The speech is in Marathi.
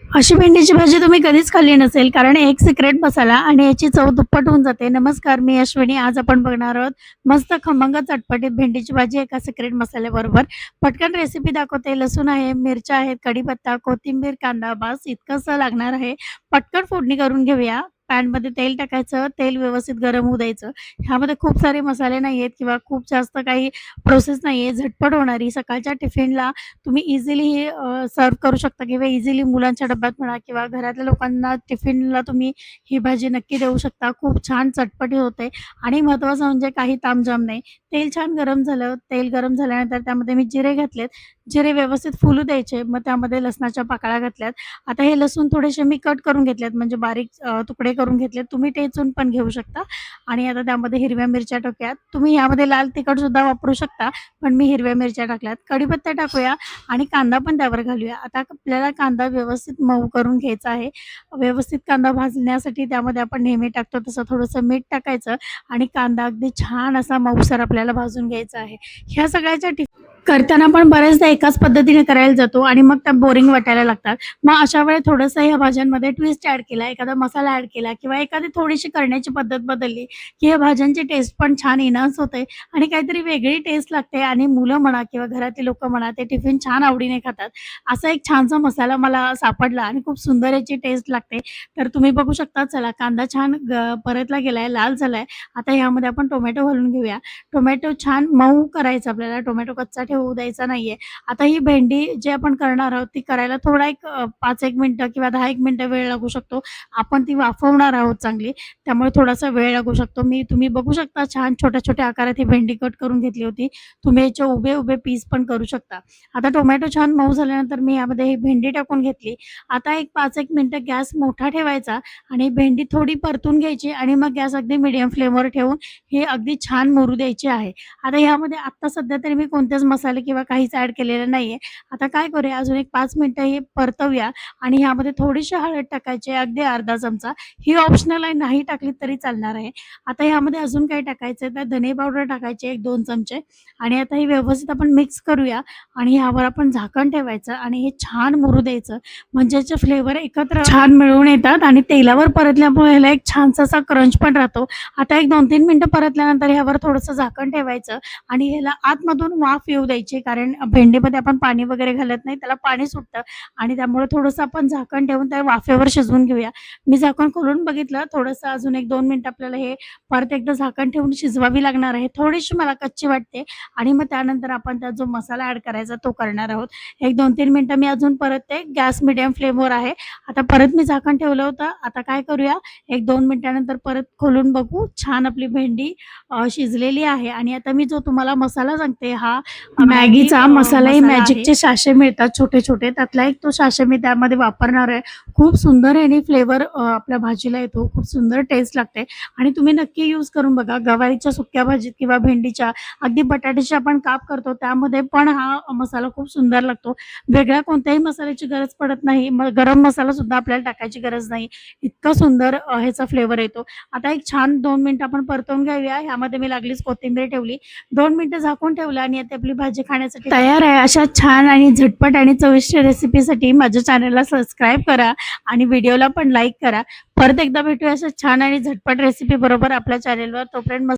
अशी भेंडीची भाजी तुम्ही कधीच खाल्ली नसेल, कारण एक सिक्रेट मसाला आणि याची चव दुप्पट होऊन जाते. नमस्कार, मी अश्विनी. आज आपण बघणार आहोत मस्त खमंग चटपटीत भेंडीची भाजी एका सिक्रेट मसाल्याबरोबर. पटकन रेसिपी दाखवते. लसूण आहे, मिरच्या आहेत, कढीपत्ता, कोथिंबीर, कांदा बास इतकंसं लागणार आहे. पटकन फोडणी करून घेऊया. पॅनमध्ये तेल टाकायचं, तेल व्यवस्थित गरम होऊ द्यायचं. ह्यामध्ये खूप सारे मसाले नाही आहेत किंवा खूप जास्त काही प्रोसेस नाही आहे. झटपट होणारी सकाळच्या टिफिनला तुम्ही इझिली हे सर्व्ह करू शकता किंवा इझिली मुलांच्या डब्यात म्हणा किंवा घरातल्या लोकांना टिफिनला तुम्ही ही भाजी नक्की देऊ शकता. खूप छान चटपटी होते आणि महत्त्वाचं म्हणजे काही तामझाम नाही. तेल छान गरम झालं. तेल गरम झाल्यानंतर त्यामध्ये मी जिरे घातलेत. जिरे व्यवस्थित फुलू द्यायचे. मग त्यामध्ये लसणाच्या पाकळ्या घातल्यात. आता हे लसूण थोडेसे मी कट करून घेतलेत म्हणजे बारीक तुकडे करून घेतलेत. तुम्ही ठेचून पण घेऊ शकता आणि आता त्यामध्ये हिरव्या मिरच्या टाकूयात. तुम्ही यामध्ये लाल तिखटसुद्धा वापरू शकता, पण मी हिरव्या मिरच्या टाकल्यात. कढीपत्ता टाकूया आणि कांदा पण त्यावर घालूया. आता आपल्याला कांदा व्यवस्थित मऊ करून घ्यायचा आहे. व्यवस्थित कांदा भाजण्यासाठी त्यामध्ये आपण नेहमी टाकतो तसं थोडंसं मीठ टाकायचं आणि कांदा अगदी छान असा मऊसर आपल्याला भाजून घ्यायचा आहे. ह्या सगळ्याच्या करताना पण बऱ्याचदा एकाच पद्धतीने करायला जातो आणि मग त्या बोरिंग वाटायला लागतात. मग अशा वेळी थोडंसं ह्या भाज्यांमध्ये ट्विस्ट ॲड केला, एखादा मसाला ॲड केला किंवा एखादी थोडीशी करण्याची पद्धत बदलली, की ह्या भाज्यांची टेस्ट पण छान एन्हान्स होते आणि काहीतरी वेगळी टेस्ट लागते आणि मुलं म्हणा किंवा घरातली लोकं म्हणा ते टिफिन छान आवडीने खातात. असा एक छानसा मसाला मला सापडला आणि खूप सुंदर याची टेस्ट लागते. तर तुम्ही बघू शकता. चला कांदा छान परतला गेलाय, लाल झालाय. आता ह्यामध्ये आपण टोमॅटो घालून घेऊया. टोमॅटो छान मऊ करायचा आपल्याला, टोमॅटो कच्चा ठेवू द्यायचा नाहीये. आता ही भेंडी जी आपण करणार आहोत ती करायला थोडा एक 5-1 मिनिटं किंवा 10-1 मिनिटं वेळ लागू शकतो. आपण ती वाफवणार आहोत चांगली, त्यामुळे थोडासा वेळ लागू शकतो. तुम्ही बघू शकता छान छोट्या-छोट्या आकारात ही भेंडी कट करून घेतली होती. तुम्ही याचे उभे-उभे पीस पण करू शकता. आता टोमॅटो छान मऊ झाल्यानंतर मी यामध्ये ही भेंडी टाकून घेतली. आता एक 5-1 मिनिटं गॅस मोठा ठेवायचा आणि भेंडी थोडी परतून घ्यायची आणि मग गॅस अगदी मीडियम फ्लेमवर ठेवून हे अगदी छान मुरू द्यायची आहे. आता ह्यामध्ये आत्ता सध्या तरी मी कोणतेच मसाले किंवा काहीच ॲड केलेलं नाहीये. आता काय करूया अजून एक 5 मिनिटं हे परतवूया आणि ह्यामध्ये थोडीशी हळद टाकायची आहे, अगदी अर्धा चमचा. ही ऑप्शनल आहे, नाही टाकली तरी चालणार आहे. आता ह्यामध्ये अजून काय टाकायचं आहे तर धने पावडर टाकायची 1-2 चमचे आणि आता हे व्यवस्थित आपण मिक्स करूया आणि ह्यावर आपण झाकण ठेवायचं आणि हे छान मुरू द्यायचं. म्हणजे याचे फ्लेवर एकत्र छान मिळून येतात आणि तेलावर परतल्यामुळे ह्याला एक छानसा असा क्रंच पण राहतो. आता एक 2-3 मिनिटं परतल्यानंतर ह्यावर थोडंसं झाकण ठेवायचं आणि ह्याला आतमधून वाफ येऊ द्यायची, कारण भेंडीमध्ये आपण पाणी वगैरे घालत नाही, त्याला पाणी सुटतं आणि त्यामुळे थोडंसं आपण झाकण ठेवून त्या वाफेवर शिजवून घेऊया. मी झाकण खोलून बघितलं, थोडंसं अजून एक 2 मिनिटं आपल्याला हे परत एकदा झाकण ठेवून शिजवावी लागणार आहे. थोडीशी मला कच्ची वाटते आणि मग त्यानंतर आपण त्यात जो मसाला ॲड करायचा तो करणार आहोत. एक 2-3 मिनिटं मी अजून परतते. गॅस मीडियम फ्लेमवर आहे. आता परत मी झाकण ठेवलं होतं. आता काय करूया, एक 2 मिनिटानंतर परत खोलून बघू. छान आपली भेंडी शिजलेली आहे आणि आता मी जो तुम्हाला मसाला सांगते हा मॅगीचा मसाला आहे. मॅजिकचे साचे मिळतात छोटे-छोटे, त्यातला एक तो साचे मी त्यामध्ये वापरणार आहे. खूप सुंदर याने फ्लेवर आपल्या भाजीला येतो. खूप सुंदर टेस्ट लागते आणि तुम्ही नक्की यूज करून बघा. गवारीच्या सुक्या भाजीत किंवा भेंडीच्या, अगदी बटाट्याचे आपण काप करतो त्यामध्ये पण हा मसाला खूप सुंदर लागतो. वेगळ्या कोणत्याही मसाल्याची गरज पडत नाही. मग गरम मसालासुद्धा आपल्याला टाकायची गरज नाही. इतका सुंदर ह्याचा फ्लेवर येतो. आता एक छान 2 मिनिटं आपण परतवून घेऊया. ह्यामध्ये मी लागलीच कोथिंबीर ठेवली. 2 मिनिटं झाकून ठेवलं आणि आता आपली भाजी खाण्यासाठी तयार आहे. अशा छान आणि झटपट आणि चविष्ट रेसिपीसाठी माझ्या चॅनलला सबस्क्राईब करा आणि व्हिडिओला पण लाईक करा. परत एकदा भेटूया अशा छान आणि झटपट रेसिपी बरोबर आपल्या चॅनलवर. तोपर्यंत